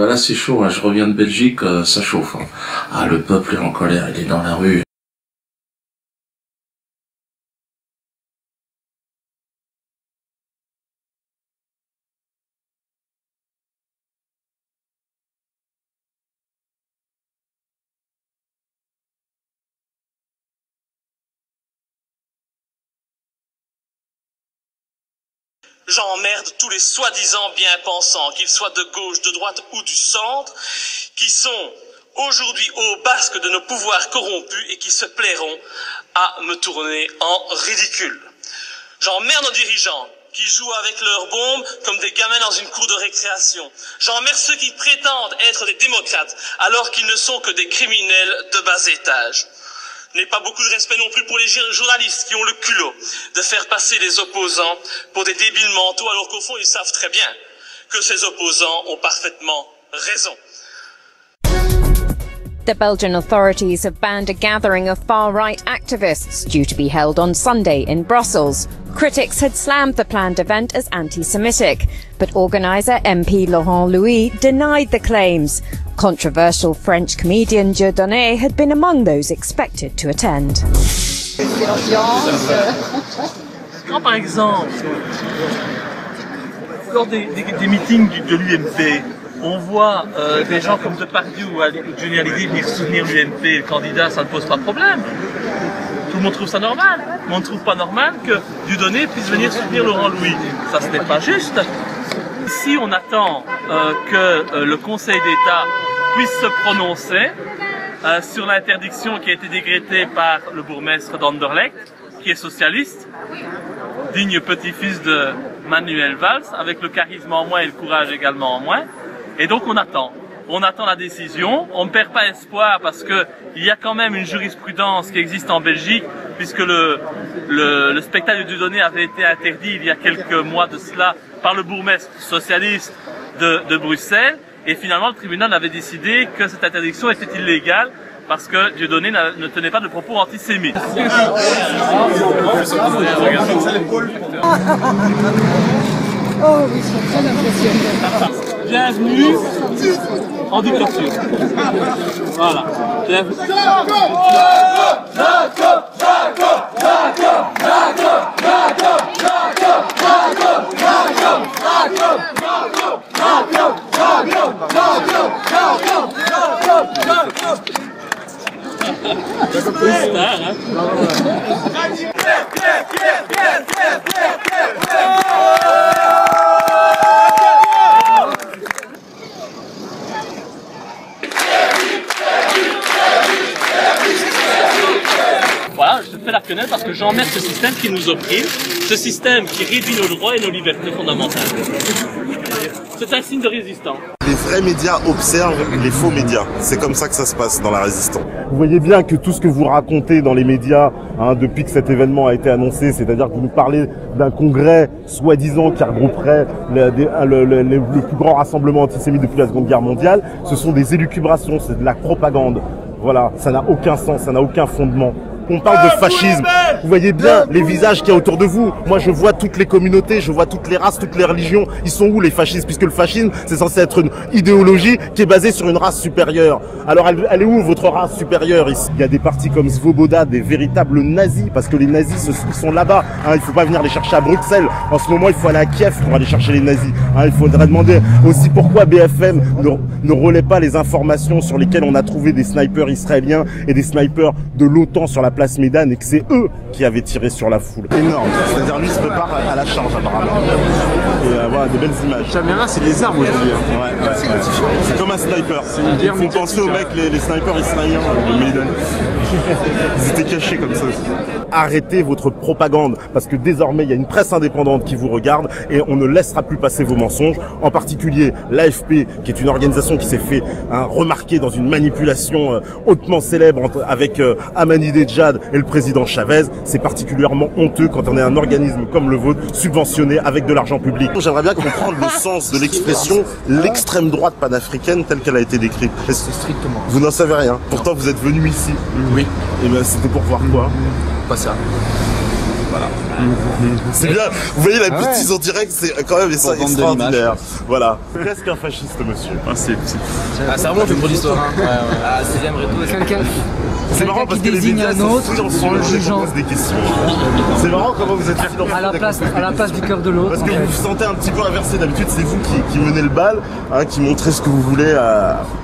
Là c'est chaud, hein. Je reviens de Belgique, ça chauffe. Hein. Ah, le peuple est en colère, il est dans la rue. J'emmerde tous les soi-disant bien-pensants, qu'ils soient de gauche, de droite ou du centre, qui sont aujourd'hui au basque de nos pouvoirs corrompus et qui se plairont à me tourner en ridicule. J'emmerde nos dirigeants qui jouent avec leurs bombes comme des gamins dans une cour de récréation. J'emmerde ceux qui prétendent être des démocrates alors qu'ils ne sont que des criminels de bas étage. Je n'ai pas beaucoup de respect non plus pour les journalistes qui ont le culot de faire passer les opposants pour des débiles mentaux alors qu'au fond ils savent très bien que ces opposants ont parfaitement raison. The Belgian authorities have banned a gathering of far-right activists due to be held on Sunday in Brussels. Critics had slammed the planned event as anti-Semitic, but organiser MP Laurent Louis denied the claims. Controversial French comedian Dieudonné had been among those expected to attend. Quand par exemple, lors des meetings de l'UMP, on voit des gens comme Depardieu ou Johnny Hallyday venir soutenir l'UMP, le candidat, ça ne pose pas de problème. Tout le monde trouve ça normal, mais on ne trouve pas normal que Dieudonné puisse venir soutenir Laurent Louis. Ça, ce n'est pas juste. Ici, on attend que le Conseil d'État puisse se prononcer sur l'interdiction qui a été décrétée par le bourgmestre d'Anderlecht, qui est socialiste, digne petit-fils de Manuel Valls, avec le charisme en moins et le courage également en moins. Et donc on attend la décision, on ne perd pas espoir parce que il y a quand même une jurisprudence qui existe en Belgique, puisque le spectacle de Dieudonné avait été interdit il y a quelques mois de cela par le bourgmestre socialiste de Bruxelles, et finalement le tribunal avait décidé que cette interdiction était illégale parce que Dieudonné ne tenait pas de propos antisémites. Oh oui, ils sont très impressionnants. Bienvenue en dictature. Voilà. Voilà, je te fais la quenelle parce que j'emmerde ce système qui nous opprime, ce système qui réduit nos droits et nos libertés fondamentales. C'est un signe de résistance. Les vrais médias observent les faux médias. C'est comme ça que ça se passe dans la résistance. Vous voyez bien que tout ce que vous racontez dans les médias, depuis que cet événement a été annoncé, c'est-à-dire que vous nous parlez d'un congrès soi-disant qui regrouperait le plus grand rassemblement antisémite depuis la Seconde Guerre mondiale, ce sont des élucubrations, c'est de la propagande. Voilà, ça n'a aucun sens, ça n'a aucun fondement. On parle de fascisme, vous voyez bien les visages qu'il y a autour de vous. Moi je vois toutes les communautés, je vois toutes les races, toutes les religions. Ils sont où les fascistes? Puisque le fascisme c'est censé être une idéologie qui est basée sur une race supérieure. Alors elle est où votre race supérieure ici? Il y a des partis comme Svoboda, des véritables nazis, parce que les nazis ils sont là-bas. Il ne faut pas venir les chercher à Bruxelles. En ce moment il faut aller à Kiev pour aller chercher les nazis. Il faudrait demander aussi pourquoi BFM ne relaie pas les informations sur lesquelles on a trouvé des snipers israéliens et des snipers de l'OTAN sur la place Médane, et que c'est eux qui avaient tiré sur la foule. Énorme. C'est-à-dire lui se prépare à la charge apparemment. Et voilà, de belles images. Caméra, c'est des armes aujourd'hui. Ouais. C'est comme un sniper. Il faut penser aux mecs, les snipers israéliens de Médane. Ils étaient cachés comme ça aussi. Arrêtez votre propagande, parce que désormais il y a une presse indépendante qui vous regarde et on ne laissera plus passer vos mensonges, en particulier l'AFP, qui est une organisation qui s'est fait remarquer dans une manipulation hautement célèbre avec Ahmadinejad et le président Chavez. C'est particulièrement honteux quand on est un organisme comme le vôtre, subventionné avec de l'argent public. J'aimerais bien comprendre le sens de l'expression l'extrême droite panafricaine telle qu'elle a été décrite. Strictement. Vous n'en savez rien. Pourtant vous êtes venu ici. Oui. Et ben c'était pour voir quoi? Pas ça. Voilà. C'est bien. Vous voyez la bêtise en direct, c'est quand même extraordinaire. Voilà. Qu'est-ce qu'un fasciste, monsieur? Ça remonte pour l'histoire. Ah, c'est Réto. C'est marrant parce que les médias sont silencieux quand on pose des questions. C'est marrant comment vous êtes silencieux. À la place du cœur de l'autre. Parce que vous vous sentez un petit peu inversé. D'habitude, c'est vous qui menez le bal, hein, qui montrez ce que vous voulez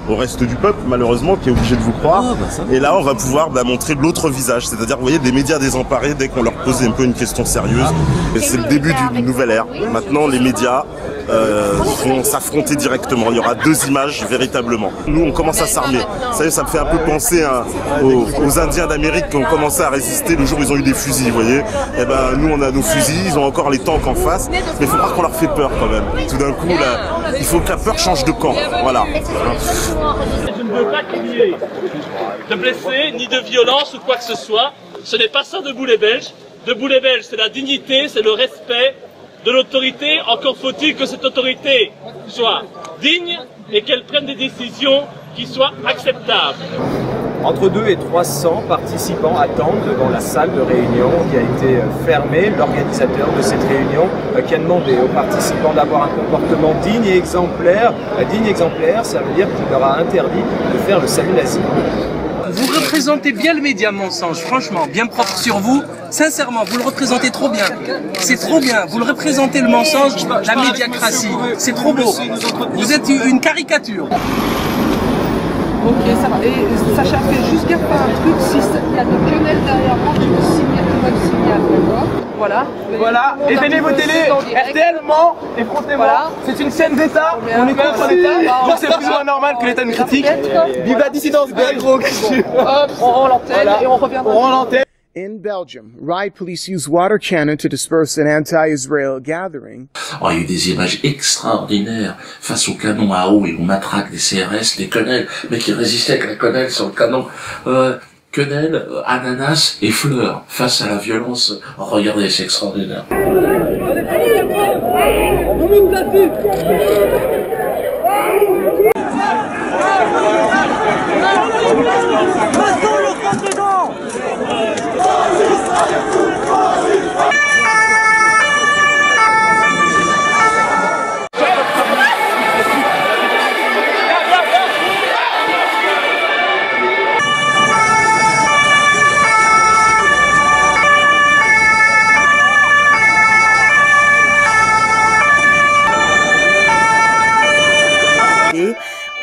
au reste du peuple, malheureusement, qui est obligé de vous croire. Et là, on va pouvoir montrer l'autre visage. C'est-à-dire, vous voyez, des médias désemparés dès qu'on leur pose un peu une question sérieuse. Et c'est le début d'une nouvelle ère. Maintenant, les médias vont s'affronter directement. Il y aura deux images véritablement. Nous, on commence à s'armer. Vous savez, ça me fait un peu penser aux Indiens d'Amérique qui ont commencé à résister le jour où ils ont eu des fusils, vous voyez. Et ben, nous, on a nos fusils, ils ont encore les tanks en face, mais il faut croire qu'on leur fait peur quand même. Tout d'un coup, là, il faut que la peur change de camp. Voilà. Je ne veux pas qu'il y ait de blessés, ni de violence ou quoi que ce soit. Ce n'est pas ça Debout les Belges. Debout les Belges, c'est la dignité, c'est le respect de l'autorité. Encore faut-il que cette autorité soit digne et qu'elle prenne des décisions qui soient acceptables. Entre 200 et 300 participants attendent devant la salle de réunion qui a été fermée. L'organisateur de cette réunion qui a demandé aux participants d'avoir un comportement digne et exemplaire. Digne et exemplaire, ça veut dire qu'il leur a interdit de faire le salut nazi. Vous représentez bien le média mensonge, franchement, bien propre sur vous. Sincèrement, vous le représentez trop bien. C'est trop bien. Vous le représentez le mensonge, la médiacratie. C'est trop beau. Vous êtes une caricature. Ok, ça va. Et Sacha, fais juste gaffe à un truc, si il y a de quenelle derrière moi, tu me signales, d'accord? Voilà. Voilà, éteignez vos télés, RTL ment, effrontez-moi. Voilà. C'est une chaîne d'État, on est contre l'État, donc c'est plus ou moins normal que l'État nous critique. Vive la dissidence belge. Hop, on rend l'antenne et on reviendra. On rend l'antenne. In Belgium, riot police used water cannon to disperse an anti-Israel gathering. Oh, il y a eu des images extraordinaires face au canon à eau et aux matraques des CRS, les quenelles, mais qui résistaient avec la quenelle sur le canon. Quenelle, ananas et fleurs face à la violence. Oh, regardez, c'est extraordinaire.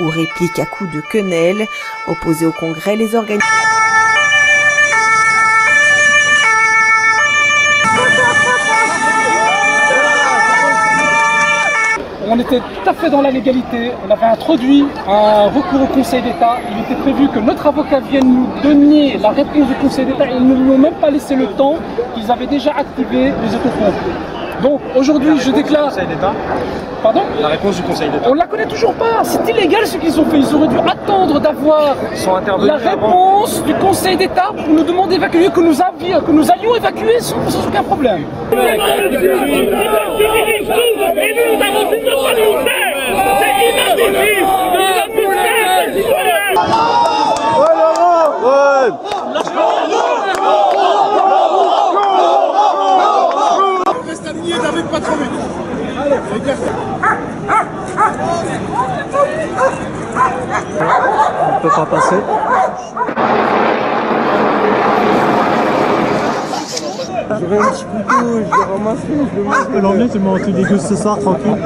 Ou réplique à coups de quenelle, opposés au Congrès, les organisateurs. On était tout à fait dans la légalité, on avait introduit un recours au Conseil d'État, il était prévu que notre avocat vienne nous donner la réponse du Conseil d'État et ils ne nous ont même pas laissé le temps qu'ils avaient déjà activé les autocomptes. Donc aujourd'hui je déclare... Conseil d'État. Pardon? La réponse du Conseil d'État. On ne la connaît toujours pas, c'est illégal ce qu'ils ont fait, ils auraient dû attendre d'avoir la réponse du Conseil d'État pour nous demander d'évacuer, que nous allions évacuer sans aucun problème. On peut pas passer. J'aurais un petit couteau, je l'ai ramassé, je le mange. L'emmener, tu m'as entendu ce soir tranquille.